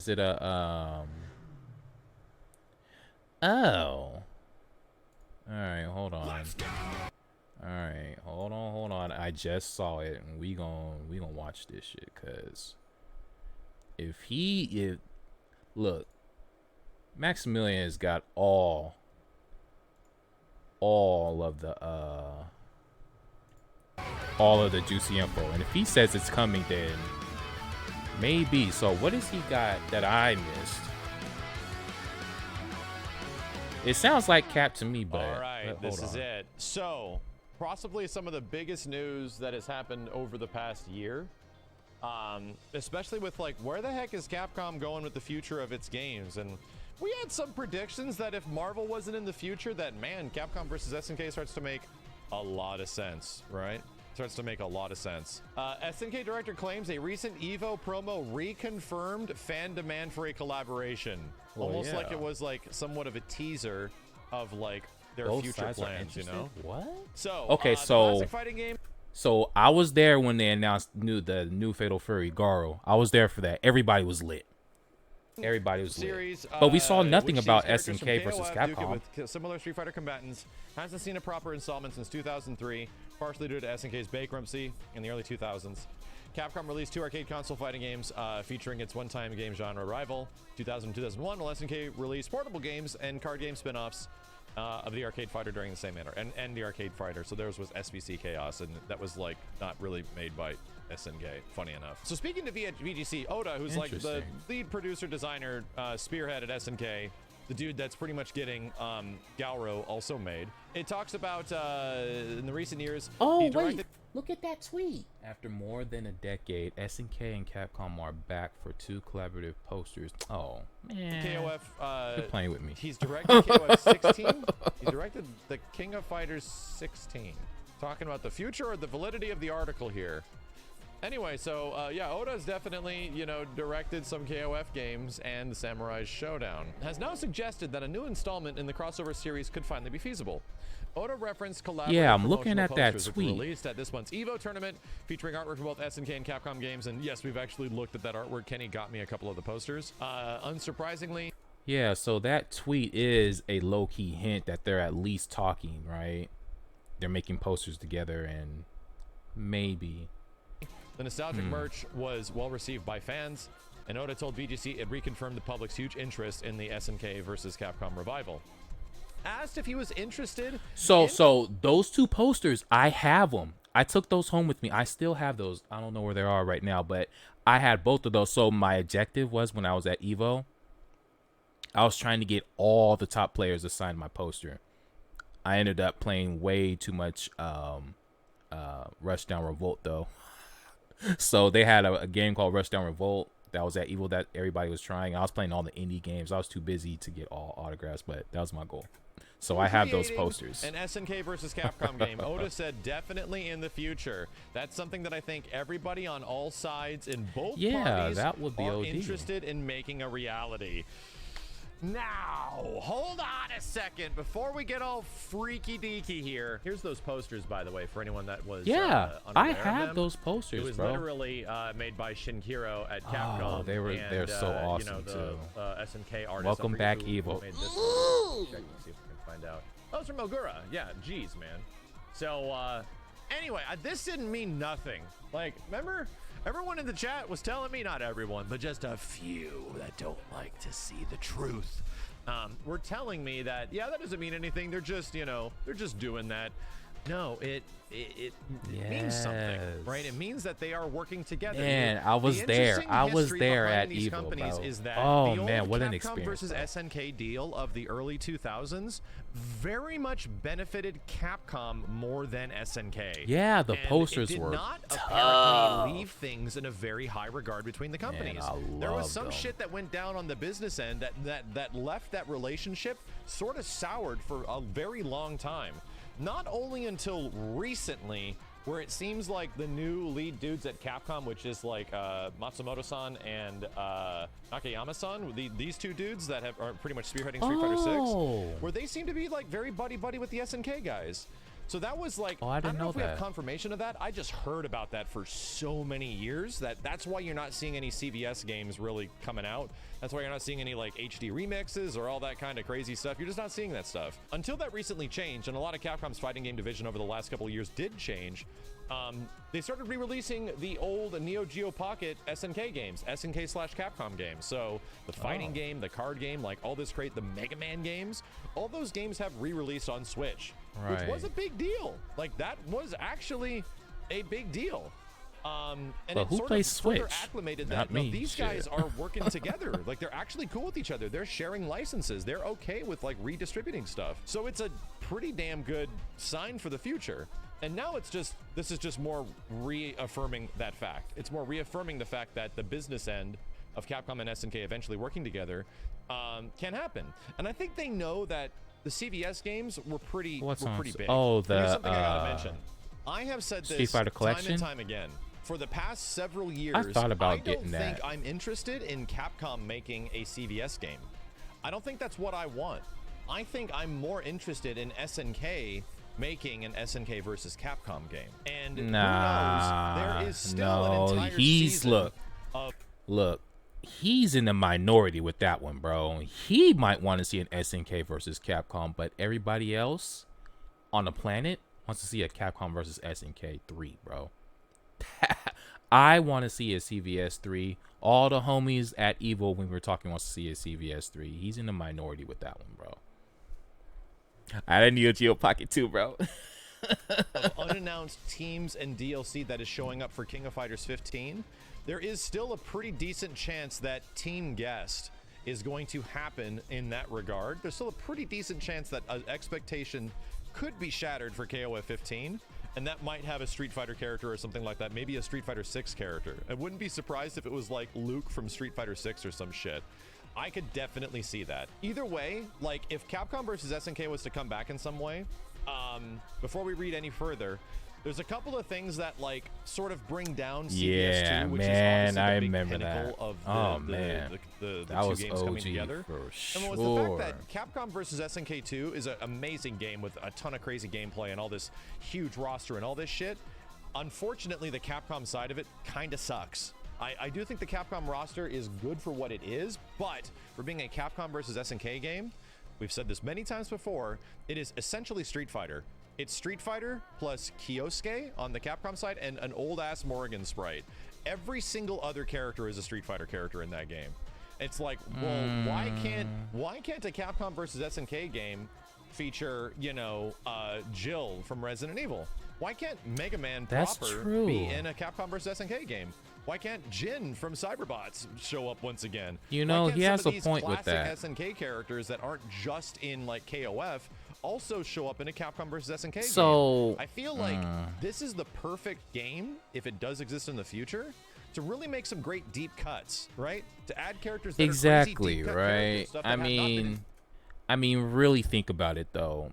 Is it a Oh. Alright, hold on. Alright, hold on. I just saw it and we gonna watch this shit, cause look, Maximilian has got all of the juicy info, and if he says it's coming, then maybe. So what has he got that I missed? It sounds like Cap to me, but all right, this is on. it. So possibly some of the biggest news that has happened over the past year, especially with like, where the heck is Capcom going with the future of its games? And we had some predictions that if Marvel wasn't in the future, that man, Capcom versus SNK starts to make a lot of sense, right? Starts to make a lot of sense. SNK director claims a recent EVO promo reconfirmed fan demand for a collaboration. Well, almost yeah. like it was like somewhat of a teaser of like their Both future sides are plans, you know? What? So, okay, the so classic fighting game. So I was there when they announced the new Fatal Fury Garo. I was there for that. Everybody was lit. Everybody was series, lit. But we saw nothing which about sees characters SNK from versus KOF, Duke Capcom. with similar Street Fighter combatants, hasn't seen a proper installment since 2003, partially due to SNK's bankruptcy in the early 2000s. Capcom released 2 arcade console fighting games featuring its one-time game genre rival. 2000 and 2001, while SNK released portable games and card game spin-offs of the arcade fighter during the same manner, and the arcade fighter. So theirs was SVC Chaos, and that was like not really made by SNK, funny enough. So speaking to VGC, Oda, who's like the lead producer, designer, spearhead at SNK, the dude that's pretty much getting Galro also made. It talks about in the recent years. Oh wait, look at that tweet. After more than a decade, SNK and Capcom are back for 2 collaborative posters. Oh man, KOF. You're playing with me. He's directed KOF 16. He directed the King of Fighters 16. Talking about the future or the validity of the article here. Anyway, so yeah, Oda's definitely, you know, directed some KOF games, and the Samurai Showdown has now suggested that a new installment in the crossover series could finally be feasible. Oda referenced collaborative I'm looking at that posters tweet. released at this month's EVO tournament, featuring artwork from both SNK and Capcom games. And yes, we've actually looked at that artwork. Kenny got me a couple of the posters. Unsurprisingly, yeah. So that tweet is a low-key hint that they're at least talking, right? They're making posters together, and maybe. the nostalgic merch was well received by fans, and Oda told VGC it reconfirmed the public's huge interest in the SNK versus Capcom revival. Asked if he was interested. So those 2 posters, I have them. I took those home with me. I still have those. I don't know where they are right now, but I had both of those. So my objective was, when I was at EVO, I was trying to get all the top players to sign my poster. I ended up playing way too much Rushdown Revolt though. So they had a game called Rushdown Revolt that was at EVO that everybody was trying. I was playing all the indie games. I was too busy to get all autographs, but that was my goal. So I have those posters. An SNK versus Capcom game. Oda said definitely in the future. That's something that I think everybody on all sides in both parties that would be are OD. interested in making a reality. Now, hold on a second before we get all freaky deaky here. Here's those posters, by the way, for anyone that was I unaware of have them. those posters, It was bro. literally made by Shinkiro at Capcom. Oh, they're so awesome, you know, too. the SNK artist. Welcome I forget back, who Evo. made this. Check and see if we can find out. Oh, it's from Ogura. Yeah, geez, man. So, anyway, this didn't mean nothing. Like, remember, everyone in the chat was telling me, not everyone, but just a few that don't like to see the truth, were telling me that, yeah, that doesn't mean anything. They're just, you know, they're just doing that. No, it means something, right? It means that they are working together. Man, I was there. I was there at EVO, bro. Is that Oh the old man, what an Capcom experience! versus SNK deal of the early 2000s very much benefited Capcom more than SNK. Yeah, the And posters it did were not tough. apparently leave things in a very high regard between the companies. I There was loved some them. shit that went down on the business end that left that relationship sort of soured for a very long time. Not only until recently, where it seems like the new lead dudes at Capcom, which is like Matsumoto-san and Nakayama-san, these 2 dudes that are pretty much spearheading Street Fighter 6, where they seem to be like very buddy-buddy with the SNK guys. So that was like, Oh, I didn't don't know know if we have that. confirmation of that. I just heard about that for so many years that's why you're not seeing any CVS games really coming out. That's why you're not seeing any like HD remixes or all that kind of crazy stuff. You're just not seeing that stuff. Until that recently changed, and a lot of Capcom's fighting game division over the last couple of years did change. They started re-releasing the old Neo Geo Pocket SNK games, SNK/Capcom games. So the fighting game, the card game, like all this the Mega Man games, all those games have re-released on Switch, which was a big deal. Like that was actually a big deal. And but who plays Switch? Acclimated Not that me. these guys are working together. Like they're actually cool with each other. They're sharing licenses. They're okay with like redistributing stuff. So it's a pretty damn good sign for the future. And now this is just more reaffirming that fact. It's more reaffirming the fact that the business end of Capcom and SNK eventually working together can happen. And I think they know that the CVS games were pretty big. Oh, Here's something I gotta mention. I have said this Street Fighter time Collection? and time again. For the past several years, I thought about I getting don't think that. I'm interested in Capcom making a CVS game. I don't think that's what I want. I think I'm more interested in SNK making an SNK versus Capcom game. And who knows, there is still an entire season of... Look, he's in the minority with that one, bro. He might want to see an SNK versus Capcom, but everybody else on the planet wants to see a Capcom versus SNK 3, bro. I want to see a CVS 3. All the homies at Evo when we were talking wants to see a CVS 3. He's in the minority with that one, bro. I had a Neo Geo Pocket too, bro. of unannounced teams and DLC that is showing up for King of Fighters 15, there is still a pretty decent chance that Team Guest is going to happen in that regard. There's still a pretty decent chance that an expectation could be shattered for KOF 15, and that might have a Street Fighter character or something like that, maybe a Street Fighter 6 character. I wouldn't be surprised if it was like Luke from Street Fighter 6 or some shit. I could definitely see that. Either way, like if Capcom versus SNK was to come back in some way, before we read any further, there's a couple of things that like sort of bring down CVS2, which is obviously the big pinnacle of the two games coming together. And was the fact that Capcom versus SNK2 is an amazing game with a ton of crazy gameplay and all this huge roster and all this shit. Unfortunately, the Capcom side of it kind of sucks. I do think the Capcom roster is good for what it is, but for being a Capcom versus SNK game, we've said this many times before, it is essentially Street Fighter. It's Street Fighter plus Kyosuke on the Capcom side and an old-ass Morrigan sprite. Every single other character is a Street Fighter character in that game. It's like, well, why can't a Capcom versus SNK game feature, you know, Jill from Resident Evil? Why can't Mega Man proper be in a Capcom versus SNK game? Why can't Jin from Cyberbots show up once again? You know, he has a point with that. SNK characters that aren't just in like KOF also show up in a Capcom versus SNK game. I feel like this is the perfect game, if it does exist in the future, to really make some great deep cuts, right? To add characters that are crazy deep cut right? I mean, really think about it though.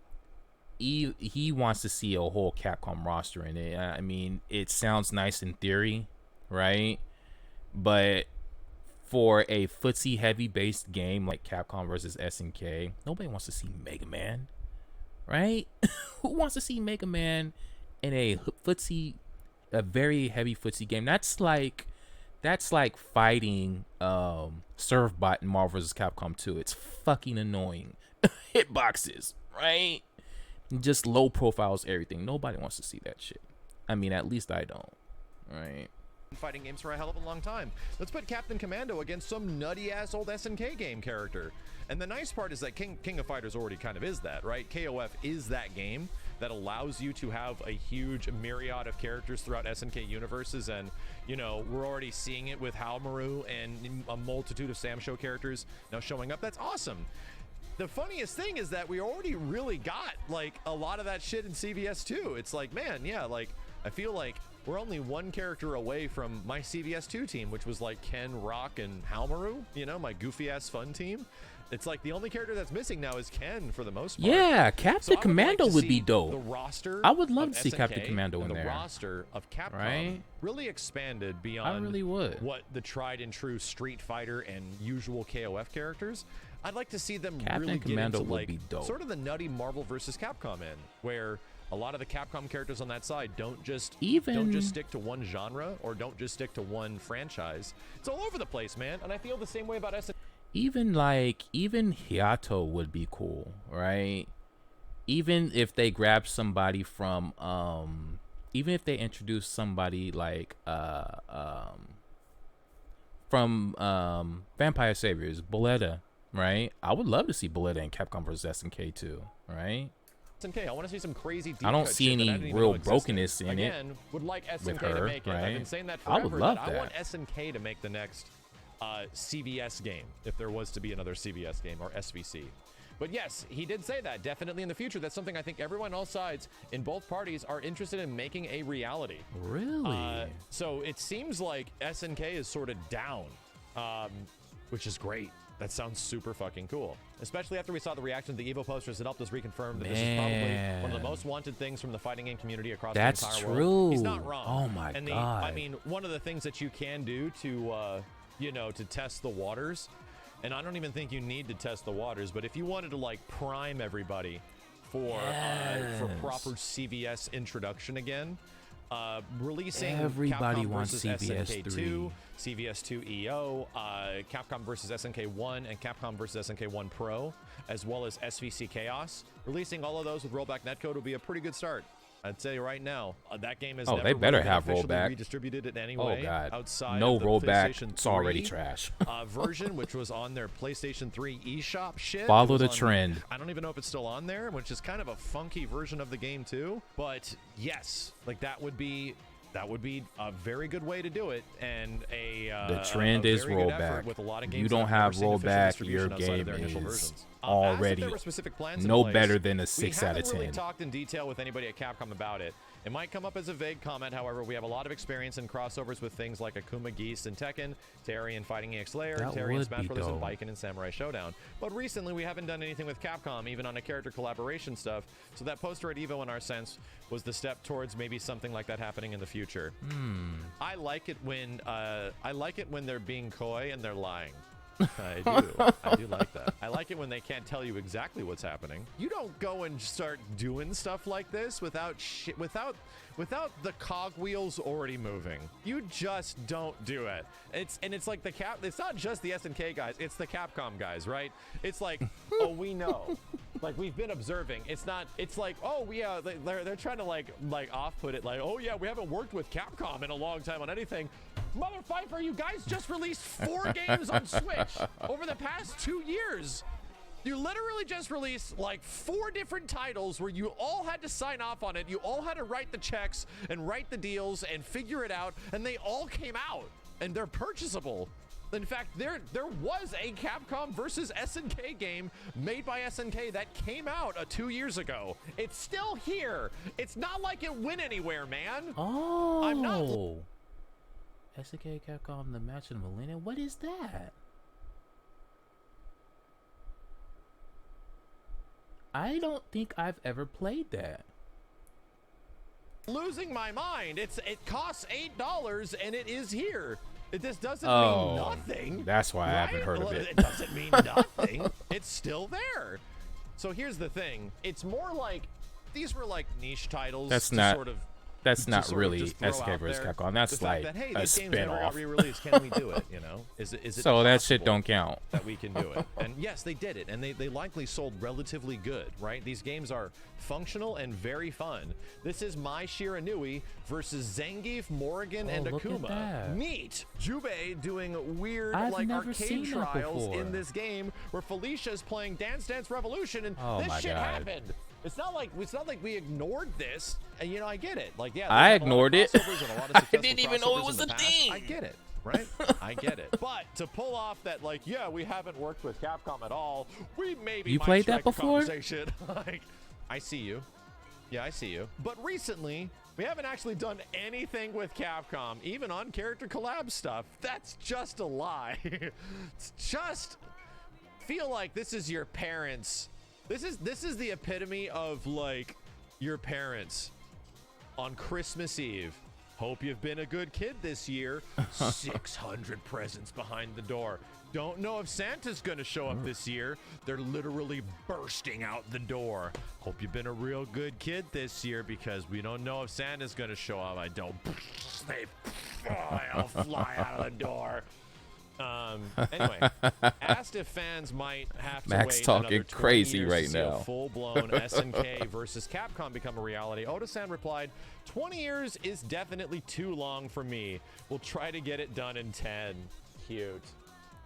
He wants to see a whole Capcom roster in it. I mean, it sounds nice in theory, right? But for a footsie heavy based game like Capcom versus SNK, nobody wants to see Mega Man, right? Who wants to see Mega Man in a very heavy footsie game? That's like fighting Surfbot in Marvel vs. Capcom 2. It's fucking annoying. Hitboxes, right? Just low profiles, everything. Nobody wants to see that shit. I mean, at least I don't, right? Fighting games for a hell of a long time. Let's put Captain Commando against some nutty ass old SNK game character. And the nice part is that King of Fighters already kind of is that, right? KOF is that game that allows you to have a huge myriad of characters throughout SNK universes, and you know, we're already seeing it with Halmaru and a multitude of Sam Show characters now showing up. That's awesome. The funniest thing is that we already really got like a lot of that shit in CVS too. It's like, man, yeah, like I feel like we're only one character away from my CVS2 team, which was like Ken, Rock, and Halmaru, you know, my goofy ass fun team. It's like the only character that's missing now is Ken for the most part. Yeah, Captain Commando would be dope. The roster I would love to see Captain Commando in there. The roster of Capcom right? really expanded beyond I really would. what the tried and true Street Fighter and usual KOF characters. I'd like to see them Captain really Commando get into would like be dope. sort of the nutty Marvel versus Capcom in, where A lot of the Capcom characters on that side don't just stick to one genre or don't just stick to one franchise. It's all over the place, man. And I feel the same way about SNK. Even Hiato would be cool, right? Even if they grab somebody from even if they introduce somebody like from Vampire Saviors, Boletta, right? I would love to see Boletta in Capcom vs SNK too, right? SNK, I want to see some crazy deep I don't cut see shit that I any didn't even real know existed. brokenness in Again, it. would like SNK with to her, make it. right? I've been saying that I forever. would love I that. want SNK to make the next CVS game, if there was to be another CVS game, or SVC. But yes, he did say that. Definitely in the future. That's something I think everyone on all sides in both parties are interested in making a reality. Really? So it seems like SNK is sort of down, which is great. That sounds super fucking cool. Especially after we saw the reaction to the Evo posters that helped us reconfirm that this is probably one of the most wanted things from the fighting game community across the entire world. True. He's not wrong. Oh my God. I mean, one of the things that you can do to, to test the waters, and I don't even think you need to test the waters, but if you wanted to like prime everybody for proper CVS introduction again, releasing everybody Capcom wants versus CVS3, SNK2, CVS2 EO, Capcom versus SNK1, and Capcom versus SNK1 Pro, as well as SVC Chaos. Releasing all of those with rollback netcode would be a pretty good start. I'd say right now, that game is they better have rollback. Redistributed in any way outside no of the rollback. PlayStation 3, It's already trash. version, which was on their PlayStation 3 eShop shit. Follow the trend. I don't even know if it's still on there, which is kind of a funky version of the game too. But yes, like that would be a very good way to do it, and the trend is rollback. With a lot of games you don't have rollback, your game is already no better than a 6 out of 10. We haven't really talked in detail with anybody at Capcom about it. It might come up as a vague comment, however, we have a lot of experience in crossovers with things like Akuma Geese and Tekken, Terry and Fighting EX Slayer, and Terry and Smash Bros. And Viking and Samurai Showdown. But recently, we haven't done anything with Capcom, even on a character collaboration stuff, so that poster at EVO, in our sense, was the step towards maybe something like that happening in the future. I like it when they're being coy and they're lying. I do like that. I like it when they can't tell you exactly what's happening. You don't go and start doing stuff like this without the cogwheels already moving. You just don't do it. It's like it's not just the SNK guys, it's the Capcom guys, right? It's like, oh, we know. Like, we've been observing. It's like, oh yeah, they're trying to like off-put it, like, oh yeah, we haven't worked with Capcom in a long time on anything. Mother Pfeiffer, you guys just released 4 games on Switch over the past 2 years. You literally just released like 4 different titles where you all had to sign off on it. You all had to write the checks and write the deals and figure it out, and they all came out and they're purchasable. In fact, there was a Capcom versus SNK game made by SNK that came out 2 years ago. It's still here. It's not like it went anywhere, man. Oh. I'm not. SNK Capcom the match of the millennium. What is that? I don't think I've ever played that. Losing my mind. It costs $8 and it is here. This doesn't mean nothing. That's why I haven't heard of it. It doesn't mean nothing. It's still there. So here's the thing. It's more like these were like niche titles. That's not really SNK vs Capcom. That's like hey, a this game's never got spinoff. re-released. Can we do it? You know, is it So that shit don't count. That we can do it. And yes, they did it, and they likely sold relatively good, right? These games are functional and very fun. This is Mai Shiranui versus Zangief, Morrigan, and Akuma. Neat. Jubei doing weird arcade trials in this game where Felicia's playing Dance Dance Revolution, and this shit happened. It's not like we ignored this, and I get it. Like, yeah, I ignored it. I didn't even know it was a thing. I get it, right? I get it. But to pull off that, like, yeah, we haven't worked with Capcom at all. We maybe might played that strike a before? conversation. Like, I see you. Yeah, I see you. But recently, we haven't actually done anything with Capcom, even on character collab stuff. That's just a lie. It's just feel like this is your parents'. This is the epitome of like your parents on Christmas Eve Hope you've been a good kid this year. 600 presents behind the door. Don't know if Santa's going to show up this year. They're literally bursting out the door. Hope you've been a real good kid this year because we don't know if Santa's going to show up. I don't. They I'll fly out of the door. Anyway, asked if fans might have to Max wait talking another 20 crazy years right to see now. a full-blown SNK versus Capcom become a reality. Oda-san replied, 20 years is definitely too long for me. We'll try to get it done in 10. Cute.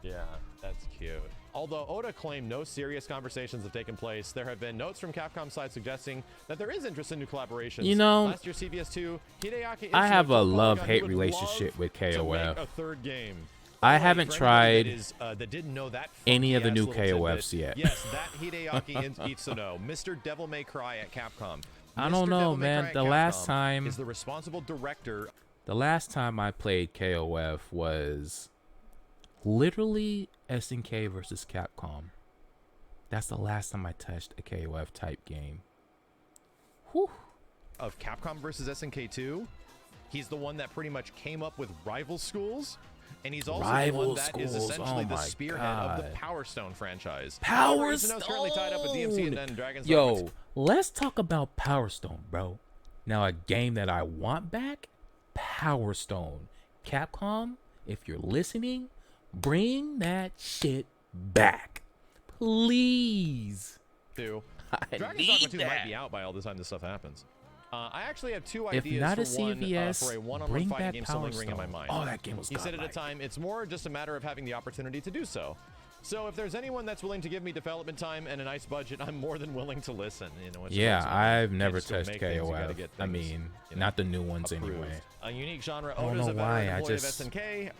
Yeah, that's cute. Although Oda claimed no serious conversations have taken place, there have been notes from Capcom side suggesting that there is interest in new collaborations. You know, last year CVS2, Hideaki I have a told Polygon love-hate he would relationship love with to make KOF. a third game. I haven't tried that didn't know that any of the new funky-ass little KOFs tidbit. yet. Yes, that Hideaki Itsuno, Mr. Devil May Cry at Capcom. I don't Mr. know, Devil May man. Cry at The last Capcom time is the responsible director. The last time I played KOF was literally SNK versus Capcom. That's the last time I touched a KOF type game. Whew. Of Capcom versus SNK 2. He's the one that pretty much came up with rival schools. And he's also the one that is essentially the spearhead of the Power Stone franchise. Power Stone! Currently tied up with DMC and then Dragon's Yo, Dogma. let's talk about Power Stone, bro. Now, a game that I want back, Power Stone. Capcom, if you're listening, bring that shit back. Please. I Dragon's need Dogma 2 that. might be out by all the time this stuff happens. I actually have two ideas If not for a CVS, for a one-on-one bring fighting back game still Power lingering in my Stone. mind. Oh, that game was He said at a godlike. time, it's more just a matter of having the opportunity to do so. So if there's anyone that's willing to give me development time and a nice budget, I'm more than willing to listen. You know, Yeah, I've never to touched make things, you gotta KOF. get I things, mean, you know, not the new ones approved. anyway. A unique genre. I don't Oda's know a why, veteran I employee of just- SNK.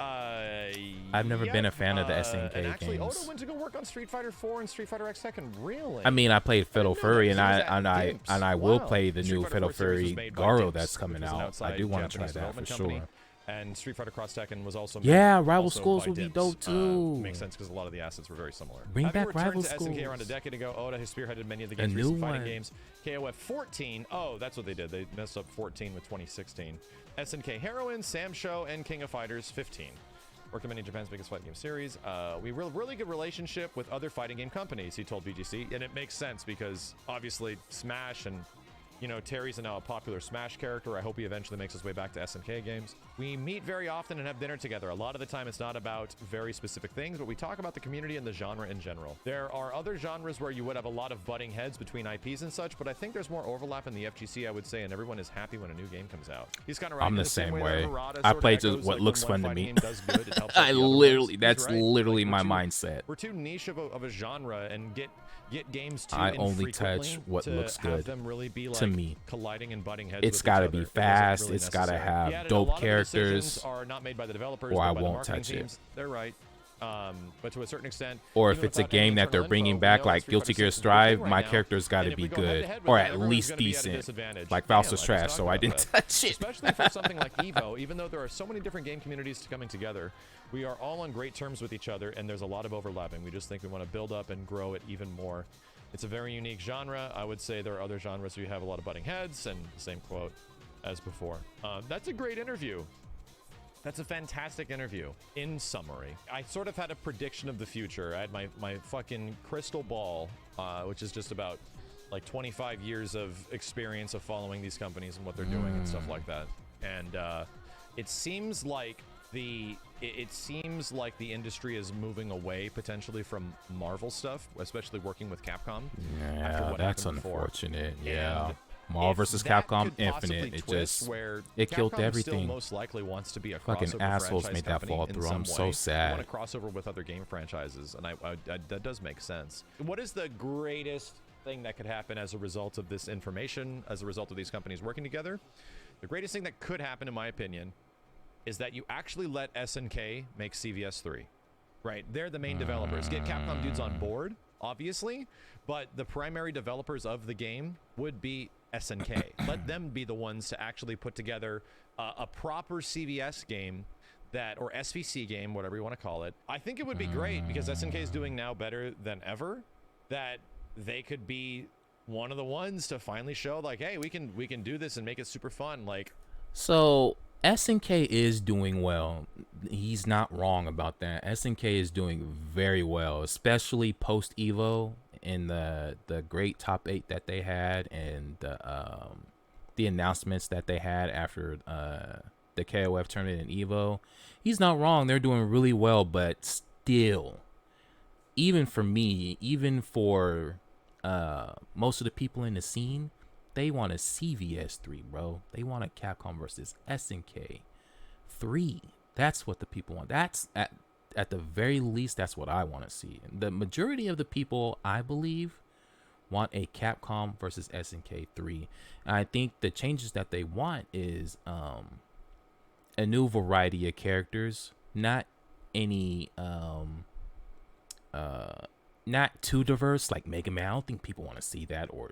I've never been a fan of the SNK and actually, games. Oda went to go work on Street Fighter 4 and Street Fighter X Tekken. Really? I mean, I played Fatal know Fury, that, and 'cause he was I at and I Dimps. and I will Wow. play the Street new Fighter Fatal 4 series was Fury made by Garo Dimps, that's coming which is an out. I outside do want to try Japanese that for development company. sure. And Street Fighter Cross Tekken was also Yeah, made Rival also Schools by would be Dimps. dope, too. Makes sense because a lot of the assets were very similar. Bring Having back returned Rival to SNK around a Schools. decade ago, Oda has spearheaded many of the game's new recent fighting one. games. KOF 14. Oh, that's what they did. They messed up 14 with 2016. SNK Heroine, Sam Show, and King of Fighters 15. Recommending Japan's biggest fighting game series. We really good relationship with other fighting game companies, he told VGC, and it makes sense because obviously Smash and Terry's now a popular Smash character. I hope he eventually makes his way back to SNK games. We meet very often and have dinner together. A lot of the time it's not about very specific things, but we talk about the community and the genre in general. There are other genres where you would have a lot of butting heads between IPs and such, but I think there's more overlap in the FGC, I would say, and everyone is happy when a new game comes out. He's kind of right. I'm In the same that way. Harada I sorta play just echoes, what like, looks when one fun to fighting me. game does good, it helps out I the other literally, ones. that's He's right. literally Like, my we're too- mindset. We're too niche of a genre and get games too I only infrequently touch what to looks have good them really be like to me. colliding and butting heads It's with got to each be other. It wasn't fast. really It's got to necessary. have Yeah, and a dope lot of the decisions characters, are not made by the developers, or but I by the won't marketing touch it. teams. They're right. But to a certain extent, Or even if it's a without any game that they're internal bringing info, back, we know like Street Guilty Fighter Gear 6 is a big Strive, thing right my now. character's got And to if be we go good, head-to-head with or it, at everyone's least gonna be at a decent. disadvantage. Like Yeah, Faust like was I trash, talked so I about didn't that. touch it. Especially for something like Evo, even though there are so many different game communities coming together, we are all on great terms with each other, and there's a lot of overlapping. We just think we want to build up and grow it even more. It's a very unique genre. I would say there are other genres where you have a lot of butting heads, and the same quote as before. That's a great interview. That's a fantastic interview. In summary, I sort of had a prediction of the future. I had my fucking crystal ball, which is just about like 25 years of experience of following these companies and what they're doing and stuff like that. And it seems like the industry is moving away potentially from Marvel stuff, especially working with Capcom. after Yeah, what that's happened before. unfortunate. Yeah. And Marvel if vs. that Capcom could possibly Infinite, it twist just where it killed Capcom everything. Still most likely wants to be a Fucking crossover assholes franchise made that company fall in through. some I'm so way. sad. They want to crossover with other game franchises, and that does make sense. What is the greatest thing that could happen as a result of this information, as a result of these companies working together? The greatest thing that could happen, in my opinion, is that you actually let SNK make CVS3. Right? They're the main developers. Get Capcom dudes on board, obviously, but the primary developers of the game would be SNK. Let them be the ones to actually put together a proper CVS game or SVC game, whatever you want to call it. I think it would be great because SNK is doing now better than ever, that they could be one of the ones to finally show like, hey, we can do this and make it super fun. Like, So SNK is doing well. He's not wrong about that. SNK is doing very well, especially post Evo in the great top 8 that they had, and the announcements that they had after the KOF tournament in Evo. He's not wrong. They're doing really well, but still, even for me, even for most of the people in the scene, they want a CVS3, bro. They want a Capcom versus SNK 3. That's what the people want. That's at the very least, that's what I want to see. The majority of the people, I believe, want a Capcom versus SNK 3. And I think the changes that they want is a new variety of characters, not any not too diverse like Mega Man. I don't think people want to see that, or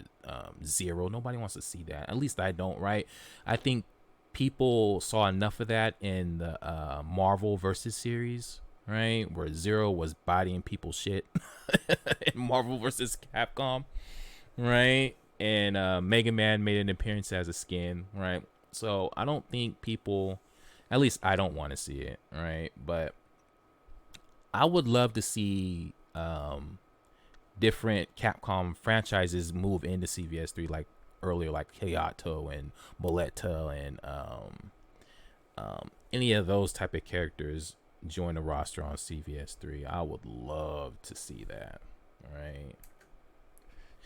Zero. Nobody wants to see that. At least I don't, right? I think people saw enough of that in the Marvel versus series, right? Where Zero was bodying people's shit in Marvel versus Capcom, right? And Mega Man made an appearance as a skin, right? So I don't think people, at least I don't want to see it, right? But I would love to see different Capcom franchises move into CVS3, like earlier, like Hayato and Moletta and any of those type of characters join the roster on CVS3. I would love to see that, right?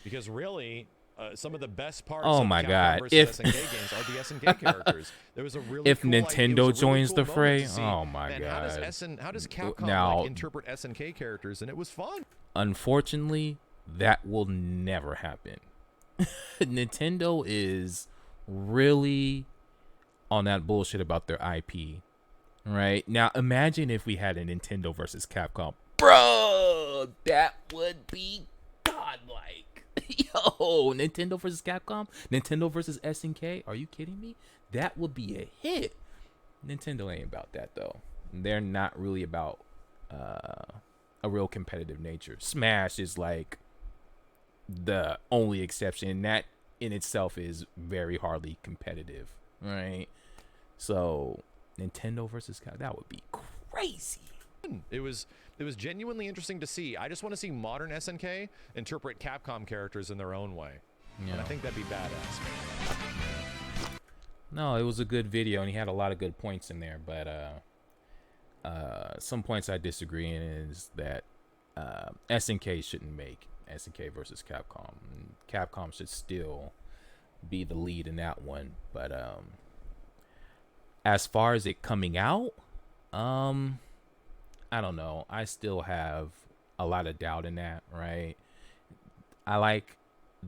Because really, some of the best parts Oh of my Capcom God. versus If SNK games are the SNK characters. There was a really if cool Nintendo joins the fray, see, oh my man, God. how does Capcom Now, like interpret SNK characters? And it was fun. unfortunately, that will never happen. Nintendo is really on that bullshit about their IP. Right? Now, imagine if we had a Nintendo versus Capcom. Bro, that would be godlike. Yo, Nintendo versus Capcom? Nintendo versus SNK? Are you kidding me? That would be a hit. Nintendo ain't about that, though. They're not really about a real competitive nature. Smash is like the only exception, and that in itself is very hardly competitive, right? So Nintendo versus Capcom, that would be crazy. It was genuinely interesting to see. I just want to see modern SNK interpret Capcom characters in their own way. Yeah. And I think that'd be badass. No, it was a good video, and he had a lot of good points in there, but some points I disagree in is that SNK shouldn't make SNK versus Capcom. Capcom should still be the lead in that one, but as far as it coming out, I don't know. I still have a lot of doubt in that, right? I like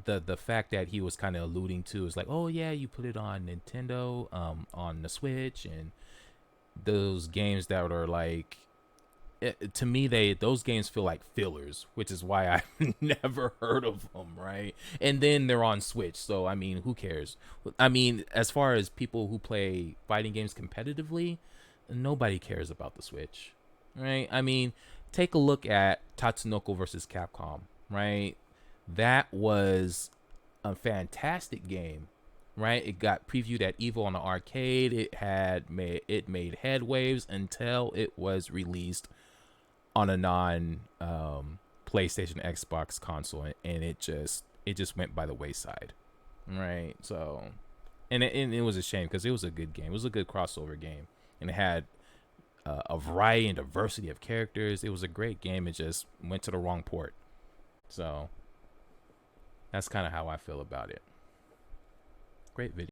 the fact that he was kind of alluding to is like, oh yeah, you put it on Nintendo, on the Switch, and those games that are like, to me, those games feel like fillers, which is why I've never heard of them, right? And then they're on Switch, so I mean, who cares? I mean, as far as people who play fighting games competitively, nobody cares about the Switch, right? I mean, take a look at Tatsunoko versus Capcom, right? That was a fantastic game, right? It got previewed at Evo on the arcade. It made headwaves until it was released on a non PlayStation Xbox console, and it just went by the wayside, right? So, and it was a shame because it was a good game. It was a good crossover game, and it had a variety and diversity of characters. It was a great game. It just went to the wrong port. So that's kind of how I feel about it. Great video.